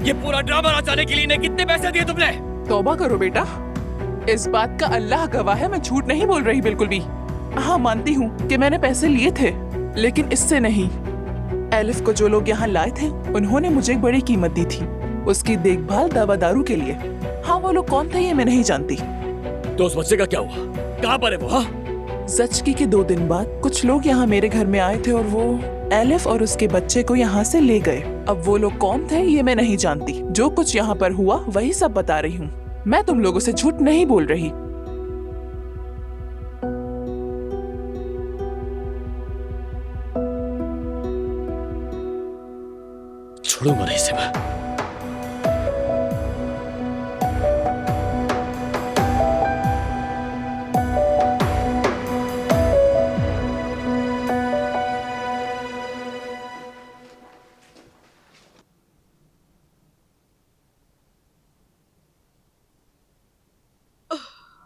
ये पूरा ड्रामा रचाने के लिए इन्हें कितने पैसे दिए तुमने? तौबा करो बेटा, इस बात का अल्लाह गवाह है, मैं झूठ नहीं बोल रही बिल्कुल भी। हाँ, मानती हूँ कि मैंने पैसे लिए थे, लेकिन इससे नहीं। एलिफ को जो लोग यहाँ लाए थे, उन्होंने मुझे एक बड़ी कीमत दी थी, उसकी देखभाल दवा दारू के लिए। हाँ, वो लोग कौन थे ये मैं नहीं जानती। तो उस बच्चे का क्या हुआ? कहाँ पर है वो? हाँ, ज़चकी के 2 दिन बाद कुछ लोग यहाँ मेरे घर में आए थे और वो एलिफ और उसके बच्चे को यहाँ से ले गए। अब वो लोग कौन थे ये मैं नहीं जानती। जो कुछ यहाँ पर हुआ वही सब बता रही हूँ। मैं तुम लोगों से झूठ नहीं बोल रही। छोड़ूंगा नहीं इसे मैं।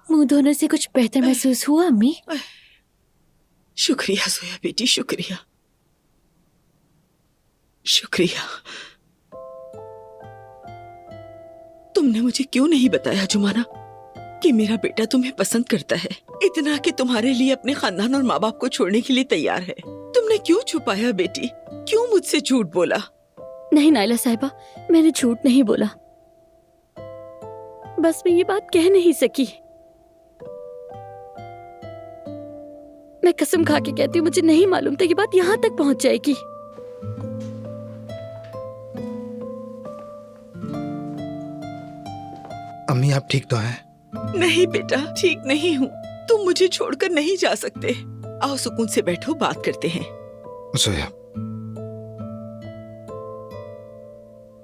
मुंह धोने से कुछ बेहतर महसूस हुआ अम्मी? शुक्रिया जोया बेटी, शुक्रिया शुक्रिया। तुमने मुझे क्यों नहीं बताया जुमाना कि मेरा बेटा तुम्हें पसंद करता है, इतना कि तुम्हारे लिए अपने खानदान और माँ बाप को छोड़ने के लिए तैयार है। तुमने क्यों छुपाया बेटी? क्यों मुझसे झूठ बोला? नहीं नाइला साहिबा, मैंने झूठ नहीं बोला, बस मैं ये बात कह नहीं सकी। मैं कसम खा के कहती हूँ, मुझे नहीं मालूम था ये बात यहाँ तक पहुँच जाएगी। अम्मी आप ठीक तो हैं? नहीं बेटा, ठीक नहीं हूँ। तुम मुझे छोड़कर नहीं जा सकते। आओ सुकून से बैठो, बात करते हैं। जोया,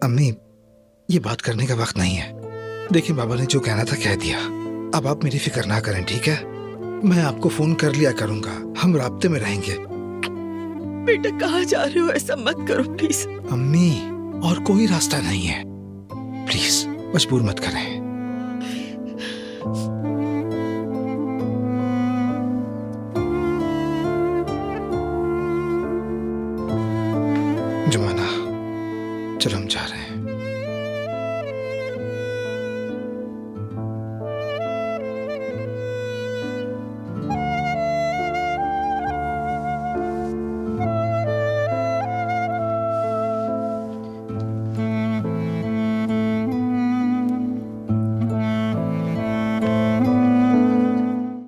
अम्मी ये बात करने का वक्त नहीं है। देखिए बाबा ने जो कहना था कह दिया। अब आप मेरी फिक्र ना करें, ठीक है? मैं आपको फोन कर लिया करूंगा, हम राब्ते में रहेंगे। बेटा कहाँ जा रहे हो? ऐसा मत करो प्लीज। अम्मी और कोई रास्ता नहीं है, प्लीज मजबूर मत करें। जुमाना